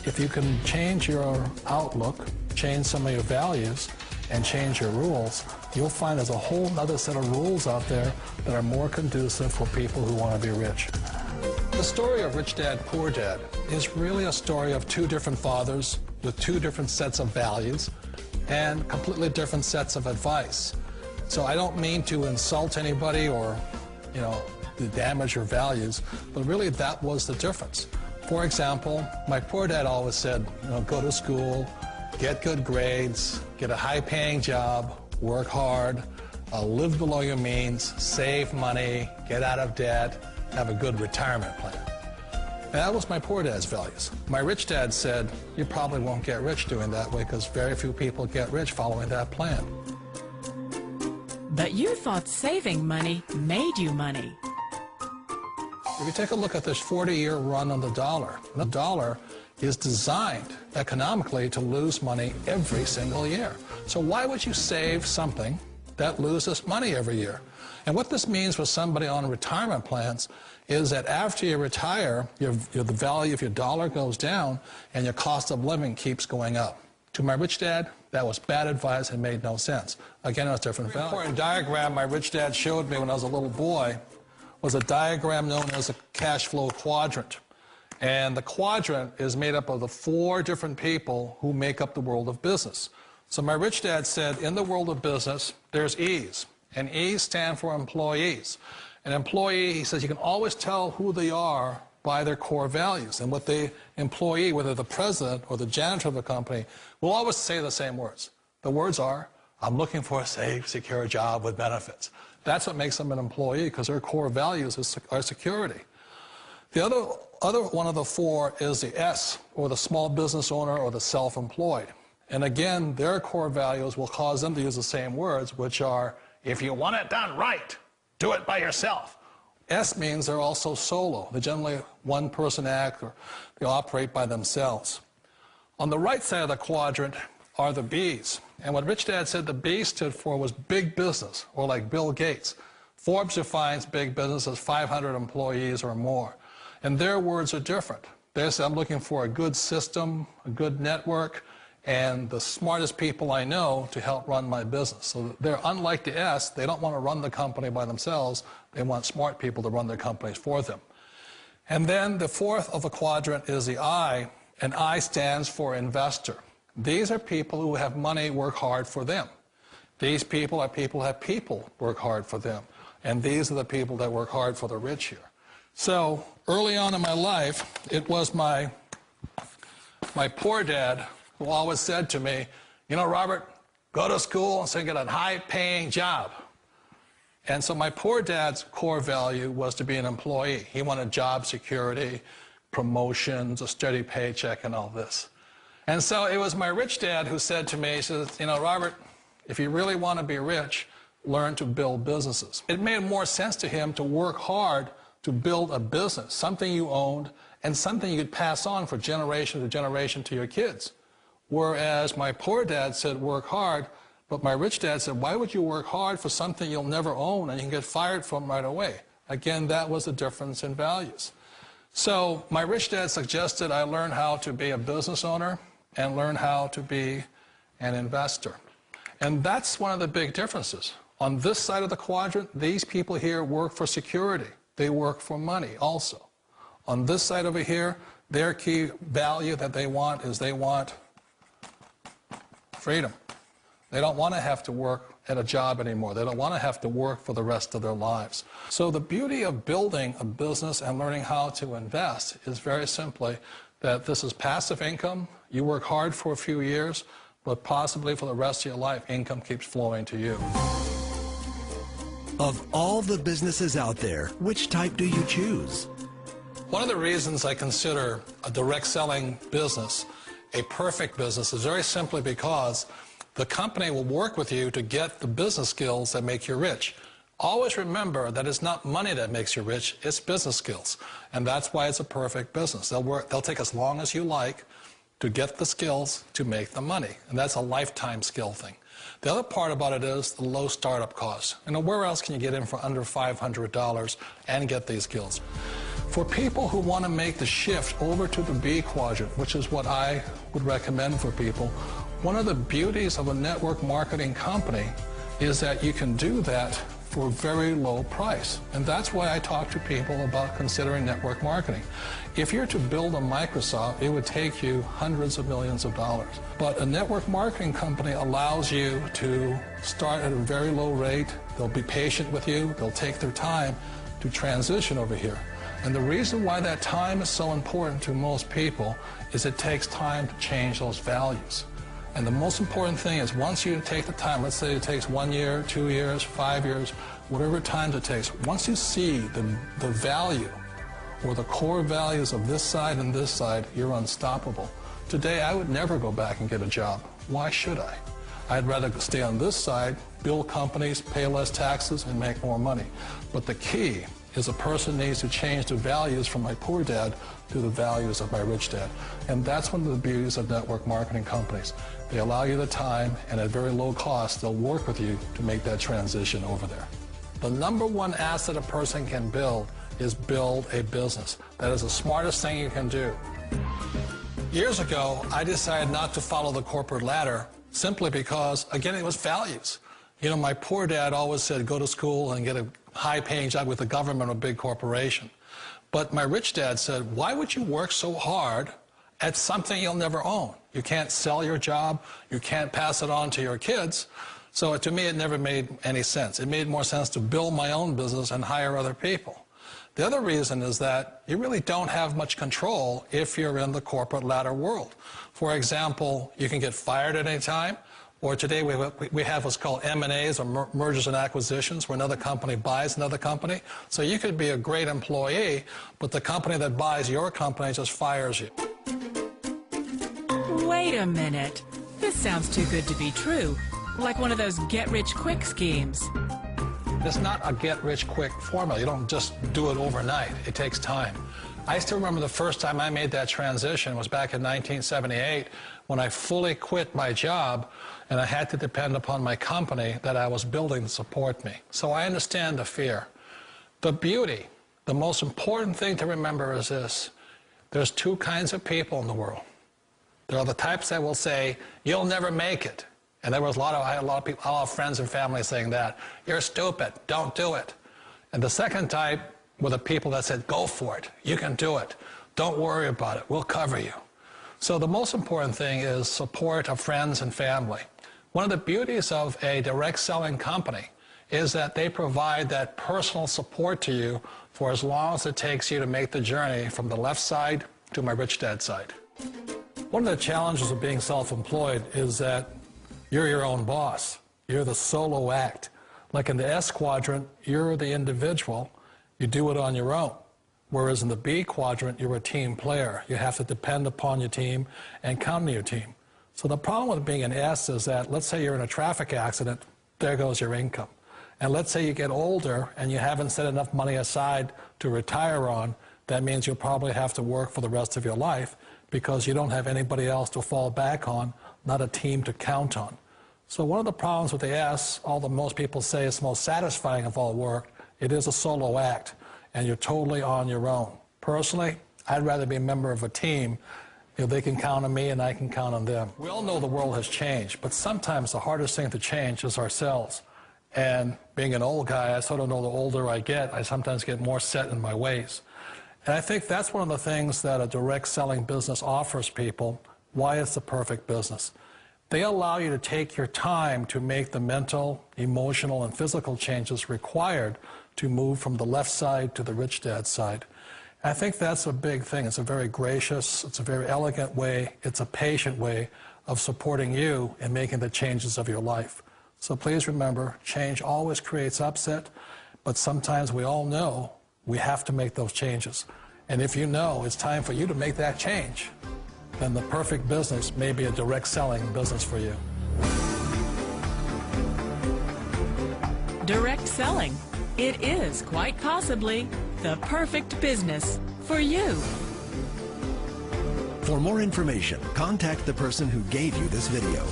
If you can change your outlook, change some of your values, and change your rules, you'll find there's a whole other set of rules out there that are more conducive for people who want to be rich. The story of Rich Dad, Poor Dad is really a story of two different fathers with two different sets of values and completely different sets of advice. So I don't mean to insult anybody or, to damage your values, but really that was the difference. For example, my poor dad always said, go to school, get good grades, get a high-paying job, work hard, live below your means, save money, get out of debt, have a good retirement plan. And that was my poor dad's values. My rich dad said, you probably won't get rich doing that way because very few people get rich following that plan. But you thought saving money made you money. If you take a look at this 40-year run on the dollar is designed economically to lose money every single year. So why would you save something that loses money every year? And what this means for somebody on retirement plans is that after you retire, the value of your dollar goes down and your cost of living keeps going up. To my rich dad, that was bad advice and made no sense. Again, it was different value. An important diagram my rich dad showed me when I was a little boy was a diagram known as a cash flow quadrant. And the quadrant is made up of the 4 different people who make up the world of business. So my rich dad said, in the world of business, there's E's. And E's stand for employees. An employee, he says, you can always tell who they are by their core values. And what the employee, whether the president or the janitor of the company, will always say the same words. The words are, I'm looking for a safe, secure job with benefits. That's what makes them an employee, because their core values are security. The other one of the 4 is the S, or the small business owner or the self-employed. And again, their core values will cause them to use the same words, which are, if you want it done right, do it by yourself. S means they're also solo. They're generally one-person act, or they operate by themselves. On the right side of the quadrant are the B's. And what Rich Dad said the B stood for was big business, or like Bill Gates. Forbes defines big business as 500 employees or more. And their words are different. They say, I'm looking for a good system, a good network, and the smartest people I know to help run my business. So they're unlike the S. They don't want to run the company by themselves. They want smart people to run their companies for them. And then the 4th of the quadrant is the I, and I stands for investor. These are people who have money work hard for them. These people are people who have people work hard for them. And these are the people that work hard for the rich here. So early on in my life, it was my poor dad who always said to me, Robert, go to school and get a high-paying job. And so my poor dad's core value was to be an employee. He wanted job security, promotions, a steady paycheck, and all this. And so it was my rich dad who said to me, he says, Robert, if you really want to be rich, learn to build businesses. It made more sense to him to work hard to build a business, something you owned, and something you could pass on for generation to generation to your kids. Whereas my poor dad said, work hard, but my rich dad said, why would you work hard for something you'll never own and you can get fired from right away? Again, that was the difference in values. So my rich dad suggested I learn how to be a business owner and learn how to be an investor. And that's one of the big differences. On this side of the quadrant, these people here work for security. They work for money also. On this side over here, their key value that they want is they want freedom. They don't want to have to work at a job anymore. They don't want to have to work for the rest of their lives. So the beauty of building a business and learning how to invest is very simply that this is passive income. You work hard for a few years, but possibly for the rest of your life, income keeps flowing to you. Of all the businesses out there, which type do you choose? One of the reasons I consider a direct selling business a perfect business is very simply because the company will work with you to get the business skills that make you rich. Always remember that it's not money that makes you rich, it's business skills. And that's why it's a perfect business. They'll take as long as you like to get the skills to make the money. And that's a lifetime skill thing. The other part about it is the low startup costs. Where else can you get in for under $500 and get these skills? For people who want to make the shift over to the B quadrant, which is what I would recommend for people, one of the beauties of a network marketing company is that you can do that for a very low price. And that's why I talk to people about considering network marketing. If you're to build a Microsoft, it would take you hundreds of millions of dollars. But a network marketing company allows you to start at a very low rate. They'll be patient with you. They'll take their time to transition over here. And the reason why that time is so important to most people is it takes time to change those values. And the most important thing is once you take the time, let's say it takes 1 year, 2 years, 5 years, whatever time it takes, once you see the value or the core values of this side and this side, you're unstoppable. Today, I would never go back and get a job. Why should I? I'd rather stay on this side, build companies, pay less taxes, and make more money. But the key is a person needs to change the values from my poor dad to the values of my rich dad. And that's one of the beauties of network marketing companies. They allow you the time, and at very low cost, they'll work with you to make that transition over there. The number one asset a person can build is build a business. That is the smartest thing you can do. Years ago, I decided not to follow the corporate ladder simply because, again, it was values. You know, my poor dad always said, go to school and get a high-paying job with the government or a big corporation. But my rich dad said, why would you work so hard at something you'll never own? You can't sell your job. You can't pass it on to your kids. So to me, it never made any sense. It made more sense to build my own business and hire other people. The other reason is that you really don't have much control if you're in the corporate ladder world. For example, you can get fired at any time. Or today we have what's called M&As, or mergers and acquisitions, where another company buys another company. So you could be a great employee, but the company that buys your company just fires you. Wait a minute. This sounds too good to be true. Like one of those get-rich-quick schemes. It's not a get-rich-quick formula. You don't just do it overnight. It takes time. I still remember the first time I made that transition was back in 1978 when I fully quit my job and I had to depend upon my company that I was building to support me. So I understand the fear. The beauty, the most important thing to remember is this. There's two kinds of people in the world. There are the types that will say, you'll never make it. And I had a lot of friends and family saying that. You're stupid, don't do it. And the second type were the people that said, go for it, you can do it. Don't worry about it, we'll cover you. So the most important thing is support of friends and family. One of the beauties of a direct selling company is that they provide that personal support to you for as long as it takes you to make the journey from the left side to my rich dad side. One of the challenges of being self-employed is that you're your own boss. You're the solo act. Like in the S quadrant, you're the individual. You do it on your own. Whereas in the B quadrant, you're a team player. You have to depend upon your team and count on your team. So the problem with being an S is that, let's say you're in a traffic accident, there goes your income. And let's say you get older and you haven't set enough money aside to retire on, that means you'll probably have to work for the rest of your life because you don't have anybody else to fall back on, not a team to count on. So one of the problems with the S, although most people say it's the most satisfying of all work, it is a solo act, and you're totally on your own. Personally, I'd rather be a member of a team. You know, they can count on me and I can count on them. We all know the world has changed, but sometimes the hardest thing to change is ourselves. And being an old guy, I sort of know the older I get, I sometimes get more set in my ways. And I think that's one of the things that a direct selling business offers people, why it's the perfect business. They allow you to take your time to make the mental, emotional, and physical changes required to move from the left side to the rich dad side. I think that's a big thing. It's a very gracious, it's a very elegant way, it's a patient way of supporting you in making the changes of your life. So please remember, change always creates upset, but sometimes we all know we have to make those changes. And if you know it's time for you to make that change, then the perfect business may be a direct selling business for you. Direct selling. It is quite possibly the perfect business for you. For more information, contact the person who gave you this video.